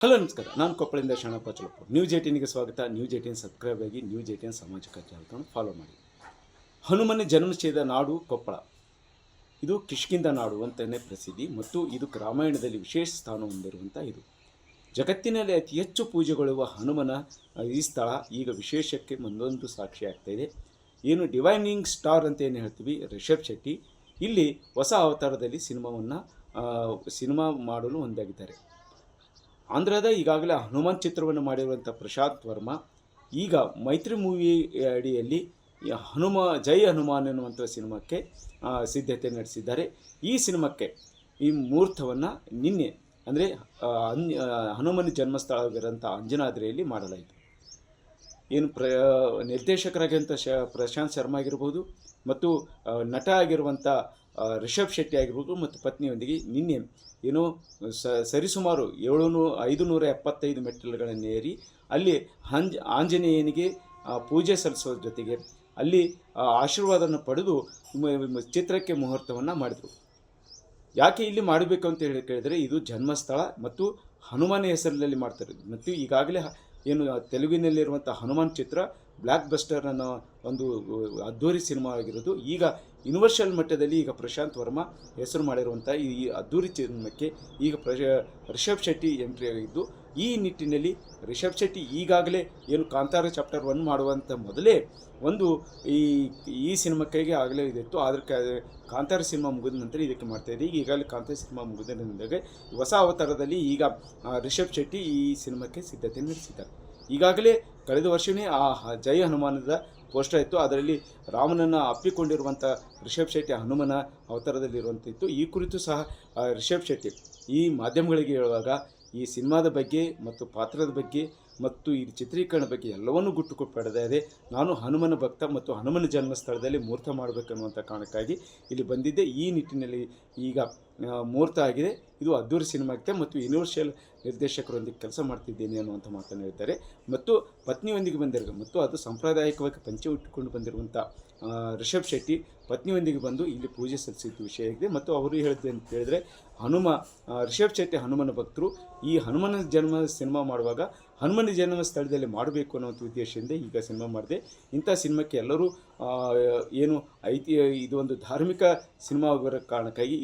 Hello ನಮಸ್ಕಾರ, ನಾನು ಕೊಪ್ಪಳಿಂದ Sharanappa ಚಲಪ್ಪ. News 18ಗೆ ಸ್ವಾಗತ. ನ್ಯೂಸ್ 18 ಸಬ್ಸ್ಕ್ರೈಬ್ ಆಗಿ ನ್ಯೂಸ್ 18 ಸಾಮಾಜಿಕ ಜಾಲತಾಣ ಫಾಲೋ ಮಾಡಿ. ಹನುಮನ ಜನ್ಮಿಸಿದ ನಾಡು ಕೊಪ್ಪಳ. ಇದು ಕಿಷ್ಕಿಂಧ ನಾಡು ಅಂತಲೇ ಪ್ರಸಿದ್ಧಿ ಮತ್ತು ಇದು ರಾಮಾಯಣದಲ್ಲಿ ವಿಶೇಷ ಸ್ಥಾನ ಹೊಂದಿರುವಂಥ ಇದು. ಜಗತ್ತಿನಲ್ಲಿ ಅತಿ ಹೆಚ್ಚು ಪೂಜೆಗೊಳ್ಳುವ ಹನುಮನ ಈ ಸ್ಥಳ ಈಗ ವಿಶೇಷಕ್ಕೆ ಒಂದೊಂದು ಸಾಕ್ಷಿ ಆಗ್ತಾಯಿದೆ. ಏನು ಡಿವೈನಿಂಗ್ ಸ್ಟಾರ್ ಅಂತ ಏನು ಹೇಳ್ತೀವಿ, ರಿಷಬ್ ಶೆಟ್ಟಿ ಇಲ್ಲಿ ಹೊಸ ಅವತಾರದಲ್ಲಿ ಸಿನಿಮಾ ಮಾಡಲು ಒಂದಾಗಿದ್ದಾರೆ. ಆಂಧ್ರದ ಈಗಾಗಲೇ ಹನುಮಾನ್ ಚಿತ್ರವನ್ನು ಮಾಡಿರುವಂಥ ಪ್ರಶಾಂತ್ ವರ್ಮಾ ಈಗ ಮೈತ್ರಿ ಮೂವಿ ಅಡಿಯಲ್ಲಿ ಜೈ ಹನುಮಾನ್ ಎನ್ನುವಂಥ ಸಿನಿಮಾಕ್ಕೆ ಸಿದ್ಧತೆ ನಡೆಸಿದ್ದಾರೆ. ಈ ಸಿನಿಮಾಕ್ಕೆ ಈ ಮುಹೂರ್ತವನ್ನು ನಿನ್ನೆ ಅಂದರೆ ಹನುಮನ ಜನ್ಮಸ್ಥಳವಿರೋಂಥ ಅಂಜನಾದ್ರಿಯಲ್ಲಿ ಮಾಡಲಾಯಿತು. ಏನು ನಿರ್ದೇಶಕರಾಗಿರುವಂಥ ಪ್ರಶಾಂತ್ ಶರ್ಮಾ ಆಗಿರ್ಬೋದು ಮತ್ತು ನಟ ಆಗಿರುವಂಥ ರಿಷಬ್ ಶೆಟ್ಟಿ ಆಗಿರ್ಬೋದು ಮತ್ತು ಪತ್ನಿಯೊಂದಿಗೆ ನಿನ್ನೆ ಏನೋ ಸರಿಸುಮಾರು 575 ಮೆಟ್ಟಿಲುಗಳನ್ನು ಏರಿ ಅಲ್ಲಿ ಆಂಜನೇಯನಿಗೆ ಪೂಜೆ ಸಲ್ಲಿಸೋ ಜೊತೆಗೆ ಅಲ್ಲಿ ಆಶೀರ್ವಾದವನ್ನು ಪಡೆದು ಚಿತ್ರಕ್ಕೆ ಮುಹೂರ್ತವನ್ನು ಮಾಡಿದರು. ಯಾಕೆ ಇಲ್ಲಿ ಮಾಡಬೇಕು ಅಂತ ಕೇಳಿದರೆ ಇದು ಜನ್ಮಸ್ಥಳ ಮತ್ತು ಹನುಮಾನ ಹೆಸರಿನಲ್ಲಿ ಮಾಡ್ತಾರೆ. ಮತ್ತು ಈಗಾಗಲೇ ಏನು ತೆಲುಗಿನಲ್ಲಿರುವಂಥ ಹನುಮಾನ್ ಚಿತ್ರ ಬ್ಲ್ಯಾಕ್ ಬಸ್ಟರ್ ಅನ್ನೋ ಒಂದು ಅದ್ದೂರಿ ಸಿನಿಮಾ ಆಗಿರೋದು ಈಗ ಯೂನಿವರ್ಸಲ್ ಮಟ್ಟದಲ್ಲಿ ಈಗ ಪ್ರಶಾಂತ್ ವರ್ಮಾ ಹೆಸರು ಮಾಡಿರುವಂಥ ಈ ಅದ್ದೂರಿ ಸಿನಿಮಾಕ್ಕೆ ಈಗ ರಿಷಬ್ ಶೆಟ್ಟಿ ಎಂಟ್ರಿ ಆಗಿದ್ದು, ಈ ನಿಟ್ಟಿನಲ್ಲಿ ರಿಷಬ್ ಶೆಟ್ಟಿ ಈಗಾಗಲೇ ಏನು ಕಾಂತಾರ ಚಾಪ್ಟರ್ 1 ಮಾಡುವಂಥ ಮೊದಲೇ ಒಂದು ಈ ಸಿನಿಮಾಕ್ಕಾಗಿ ಆಗಲೇ ಇದಿತ್ತು. ಆದರೆ ಕಾಂತಾರ ಸಿನಿಮಾ ಮುಗಿದ ನಂತರ ಇದಕ್ಕೆ ಮಾಡ್ತಾಯಿದೆ. ಈಗ ಈಗಾಗಲೇ ಕಾಂತಾರ ಸಿನಿಮಾ ಮುಗಿದಾಗ ಹೊಸ ಅವತಾರದಲ್ಲಿ ಈಗ ರಿಷಬ್ ಶೆಟ್ಟಿ ಈ ಸಿನಿಮಾಕ್ಕೆ ಸಿದ್ಧತೆ ನಡೆಸಿದ್ದಾರೆ. ಈಗಾಗಲೇ ಕಳೆದ ವರ್ಷವೇ ಜೈ ಹನುಮಾನದ ಪೋಸ್ಟರ್ ಇತ್ತು. ಅದರಲ್ಲಿ ರಾಮನನ್ನು ಅಪ್ಪಿಕೊಂಡಿರುವಂಥ ರಿಷಬ್ ಶೆಟ್ಟಿ ಹನುಮನ ಅವತಾರದಲ್ಲಿರುವಂಥದ್ದು. ಈ ಕುರಿತು ಸಹ ರಿಷಬ್ ಶೆಟ್ಟಿ ಈ ಮಾಧ್ಯಮಗಳಿಗೆ ಹೇಳುವಾಗ ಈ ಸಿನಿಮಾದ ಬಗ್ಗೆ ಮತ್ತು ಪಾತ್ರದ ಬಗ್ಗೆ ಮತ್ತು ಈ ಚಿತ್ರೀಕರಣ ಬಗ್ಗೆ ಎಲ್ಲವನ್ನೂ ಗುಟ್ಟು ಕೊಟ್ಟದೆ. ನಾನು ಹನುಮನ ಭಕ್ತ ಮತ್ತು ಹನುಮನ ಜನ್ಮಸ್ಥಳದಲ್ಲಿ ಮುಹೂರ್ತ ಮಾಡಬೇಕನ್ನುವಂಥ ಕಾರಣಕ್ಕಾಗಿ ಇಲ್ಲಿ ಬಂದಿದ್ದೆ. ಈ ನಿಟ್ಟಿನಲ್ಲಿ ಈಗ ಮುಹೂರ್ತ ಆಗಿದೆ. ಇದು ಅದ್ದೂರಿ ಸಿನಿಮಾ ಆಗುತ್ತೆ ಮತ್ತು ಯೂನಿವರ್ಸಲ್ ನಿರ್ದೇಶಕರೊಂದಿಗೆ ಕೆಲಸ ಮಾಡ್ತಿದ್ದೇನೆ ಅನ್ನುವಂಥ ಮಾತನ್ನು ಹೇಳ್ತಾರೆ. ಮತ್ತು ಪತ್ನಿಯೊಂದಿಗೆ ಬಂದಿರೋ ಮತ್ತು ಅದು ಸಾಂಪ್ರದಾಯಿಕವಾಗಿ ಪಂಚೆ ಉಟ್ಟುಕೊಂಡು ಬಂದಿರುವಂಥ ರಿಷಬ್ ಶೆಟ್ಟಿ ಪತ್ನಿಯೊಂದಿಗೆ ಬಂದು ಇಲ್ಲಿ ಪೂಜೆ ಸಲ್ಲಿಸಿದ ವಿಷಯ ಇದೆ. ಮತ್ತು ಅವರು ಹೇಳಿದೆ ಅಂತ ಹೇಳಿದರೆ ರಿಷಬ್ ಶೆಟ್ಟಿ ಹನುಮನ ಭಕ್ತರು. ಈ ಹನುಮನ ಜನ್ಮ ಸಿನಿಮಾ ಮಾಡುವಾಗ ಹನುಮನ ಜನ್ಮ ಸ್ಥಳದಲ್ಲಿ ಮಾಡಬೇಕು ಅನ್ನೋಂಥ ಉದ್ದೇಶದಿಂದ ಈಗ ಸಿನಿಮಾ ಮಾಡಿದೆ. ಇಂಥ ಸಿನಿಮಾಕ್ಕೆ ಎಲ್ಲರೂ ಏನು ಇದು ಒಂದು ಧಾರ್ಮಿಕ ಸಿನಿಮಾ ಆಗಿರೋ ಕಾರಣಕ್ಕಾಗಿ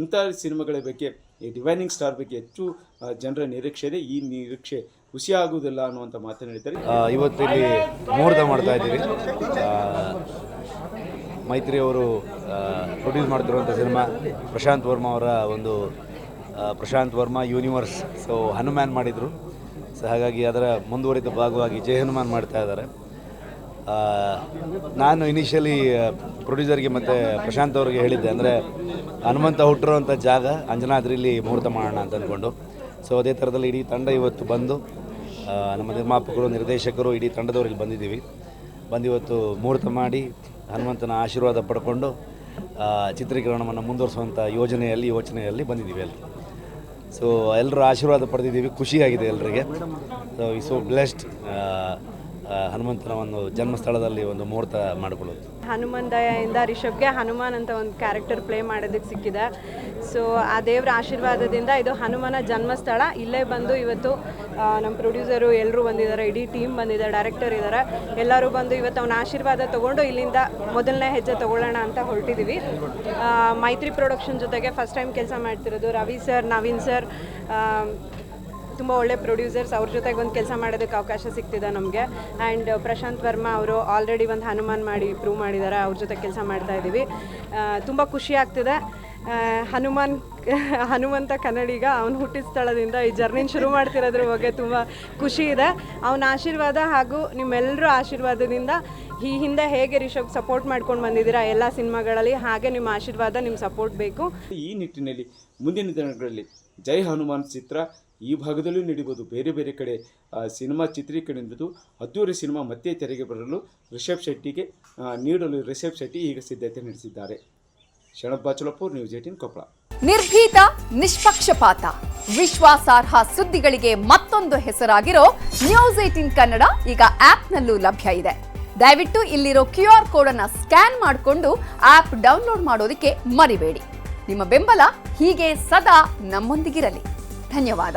ಇಂಥ ಸಿನಿಮಾಗಳ ಬಗ್ಗೆ ಈ ಡಿವೈನಿಂಗ್ ಸ್ಟಾರ್ ಬಗ್ಗೆ ಹೆಚ್ಚು ಜನರ ನಿರೀಕ್ಷೆ ಇದೆ. ಈ ನಿರೀಕ್ಷೆ ಖುಷಿಯಾಗುವುದಿಲ್ಲ ಅನ್ನುವಂಥ ಮಾತನ್ನು ಹೇಳಿದ್ದಾರೆ. ಇವತ್ತು ಇಲ್ಲಿ ಮುಹೂರ್ತ ಮಾಡ್ತಾ ಇದ್ದೀವಿ. ಮೈತ್ರಿ ಅವರು ಪ್ರೊಡ್ಯೂಸ್ ಮಾಡ್ತಿರುವಂಥ ಸಿನಿಮಾ ಪ್ರಶಾಂತ್ ವರ್ಮಾ ಅವರ ಒಂದು ಪ್ರಶಾಂತ್ ವರ್ಮಾ ಯೂನಿವರ್ಸ್. ಸೊ ಹನುಮಾನ್ ಮಾಡಿದರು. ಸೊ ಹಾಗಾಗಿ ಅದರ ಮುಂದುವರಿದ ಭಾಗವಾಗಿ ಜೈ ಹನುಮಾನ್ ಮಾಡ್ತಾ ಇದ್ದಾರೆ. ನಾನು ಇನಿಷಿಯಲಿ ಪ್ರೊಡ್ಯೂಸರ್ಗೆ ಮತ್ತು ಪ್ರಶಾಂತ್ ಅವ್ರಿಗೆ ಹೇಳಿದ್ದೆ, ಅಂದರೆ ಹನುಮಂತ ಹುಟ್ಟಿರುವಂಥ ಜಾಗ ಅಂಜನಾದ್ರಿಲಿ ಮುಹೂರ್ತ ಮಾಡೋಣ ಅಂತ ಅಂದ್ಕೊಂಡು. ಸೊ ಅದೇ ಥರದಲ್ಲಿ ಇಡೀ ತಂಡ ಇವತ್ತು ಬಂದು ನಮ್ಮ ನಿರ್ಮಾಪಕರು, ನಿರ್ದೇಶಕರು, ಇಡೀ ತಂಡದವ್ರು ಇಲ್ಲಿ ಬಂದಿದ್ದೀವಿ. ಇವತ್ತು ಮುಹೂರ್ತ ಮಾಡಿ ಹನುಮಂತನ ಆಶೀರ್ವಾದ ಪಡ್ಕೊಂಡು ಚಿತ್ರೀಕರಣವನ್ನು ಮುಂದುವರಿಸುವಂಥ ಯೋಚನೆಯಲ್ಲಿ ಬಂದಿದ್ದೀವಿ ಎಲ್ಲರೂ. ಸೊ ಎಲ್ಲರೂ ಆಶೀರ್ವಾದ ಪಡೆದಿದ್ದೀವಿ. ಖುಷಿಯಾಗಿದೆ ಎಲ್ಲರಿಗೆ. ಸೊ ಬ್ಲೆಸ್ಡ್ ಹನುಮಂತನ ಒಂದು ಜನ್ಮಸ್ಥಳದಲ್ಲಿ ಒಂದು ಮುಹೂರ್ತ ಮಾಡಿಕೊಳ್ಳೋದು. ಹನುಮನ್ ದಯೆಯಿಂದ ರಿಷಬ್ಗೆ ಹನುಮಾನ್ ಅಂತ ಒಂದು ಕ್ಯಾರೆಕ್ಟರ್ ಪ್ಲೇ ಮಾಡೋದಕ್ಕೆ ಸಿಕ್ಕಿದೆ. ಸೊ ಆ ದೇವರ ಆಶೀರ್ವಾದದಿಂದ ಇದು ಹನುಮನ ಜನ್ಮಸ್ಥಳ. ಇಲ್ಲೇ ಬಂದು ಇವತ್ತು ನಮ್ಮ ಪ್ರೊಡ್ಯೂಸರು ಎಲ್ಲರೂ ಬಂದಿದ್ದಾರೆ, ಇಡೀ ಟೀಮ್ ಬಂದಿದೆ, ಡೈರೆಕ್ಟರ್ ಇದ್ದಾರೆ, ಎಲ್ಲರೂ ಬಂದು ಇವತ್ತು ಅವನ ಆಶೀರ್ವಾದ ತೊಗೊಂಡು ಇಲ್ಲಿಂದ ಮೊದಲನೇ ಹೆಜ್ಜೆ ತೊಗೊಳ್ಳೋಣ ಅಂತ ಹೊರಟಿದ್ದೀವಿ. ಮೈತ್ರಿ ಪ್ರೊಡಕ್ಷನ್ ಜೊತೆಗೆ ಫಸ್ಟ್ ಟೈಮ್ ಕೆಲಸ ಮಾಡ್ತಿರೋದು ರವಿ ಸರ್, ನವೀನ್ ಸರ್, ತುಂಬ ಒಳ್ಳೆ ಪ್ರೊಡ್ಯೂಸರ್ಸ್. ಅವ್ರ ಜೊತೆಗೆ ಒಂದು ಕೆಲಸ ಮಾಡೋದಕ್ಕೆ ಅವಕಾಶ ಸಿಗ್ತಿದೆ ನಮಗೆ. ಆ್ಯಂಡ್ ಪ್ರಶಾಂತ್ ವರ್ಮಾ ಅವರು ಆಲ್ರೆಡಿ ಒಂದು ಹನುಮಾನ್ ಮಾಡಿ ಪ್ರೂವ್ ಮಾಡಿದ್ದಾರೆ. ಅವ್ರ ಜೊತೆ ಕೆಲಸ ಮಾಡ್ತಾ ಇದ್ದೀವಿ. ತುಂಬ ಖುಷಿ ಆಗ್ತಿದೆ. ಹನುಮಂತ ಕನ್ನಡಿಗ ಅವನು ಹುಟ್ಟಿದ ಸ್ಥಳದಿಂದ ಈ ಜರ್ನಿನ ಶುರು ಮಾಡ್ತಿರೋದ್ರ ಬಗ್ಗೆ ತುಂಬ ಖುಷಿ ಇದೆ. ಅವನ ಆಶೀರ್ವಾದ ಹಾಗೂ ನಿಮ್ಮೆಲ್ಲರ ಆಶೀರ್ವಾದದಿಂದ ಈ ಹಿಂದೆ ಹೇಗೆ ರಿಷಬ್ ಸಪೋರ್ಟ್ ಮಾಡ್ಕೊಂಡು ಬಂದಿದ್ದೀರಾ ಎಲ್ಲ ಸಿನಿಮಾಗಳಲ್ಲಿ, ಹಾಗೆ ನಿಮ್ಮ ಆಶೀರ್ವಾದ, ನಿಮ್ಮ ಸಪೋರ್ಟ್ ಬೇಕು. ಈ ನಿಟ್ಟಿನಲ್ಲಿ ಮುಂದಿನ ದಿನಗಳಲ್ಲಿ ಜೈ ಹನುಮಾನ್ ಚಿತ್ರ ಈ ಭಾಗದಲ್ಲೂ ನಡೀಬೋದು. ಬೇರೆ ಬೇರೆ ಕಡೆ ಸಿನಿಮಾ ಚಿತ್ರೀಕರಣದ್ದು ಅದ್ದೂರಿ ಸಿನಿಮಾ ಮತ್ತೆ ತೆರೆಗೆ ಬರಲು ರಿಷಬ್ ಶೆಟ್ಟಿಗೆ ನೀಡಲು ರಿಷಬ್ ಶೆಟ್ಟಿ ಈಗ ಸಿದ್ಧತೆ ನಡೆಸಿದ್ದಾರೆ. ಶರಣಪ್ಪ ಚಲಪ್ಪ, ನ್ಯೂಸ್ 18 ಕೊಪ್ಪಳ. ನಿರ್ಭೀತ, ನಿಷ್ಪಕ್ಷಪಾತ, ವಿಶ್ವಾಸಾರ್ಹ ಸುದ್ದಿಗಳಿಗೆ ಮತ್ತೊಂದು ಹೆಸರಾಗಿರೋ ನ್ಯೂಸ್ 18 ಕನ್ನಡ ಈಗ ಆಪ್ನಲ್ಲೂ ಲಭ್ಯ ಇದೆ. ದಯವಿಟ್ಟು ಇಲ್ಲಿರೋ QR ಕೋಡ್ ಅನ್ನು ಸ್ಕ್ಯಾನ್ ಮಾಡಿಕೊಂಡು ಆಪ್ ಡೌನ್ಲೋಡ್ ಮಾಡೋದಕ್ಕೆ ಮರಿಬೇಡಿ. ನಿಮ್ಮ ಬೆಂಬಲ ಹೀಗೆ ಸದಾ ನಮ್ಮೊಂದಿಗಿರಲಿ. ಧನ್ಯವಾದ.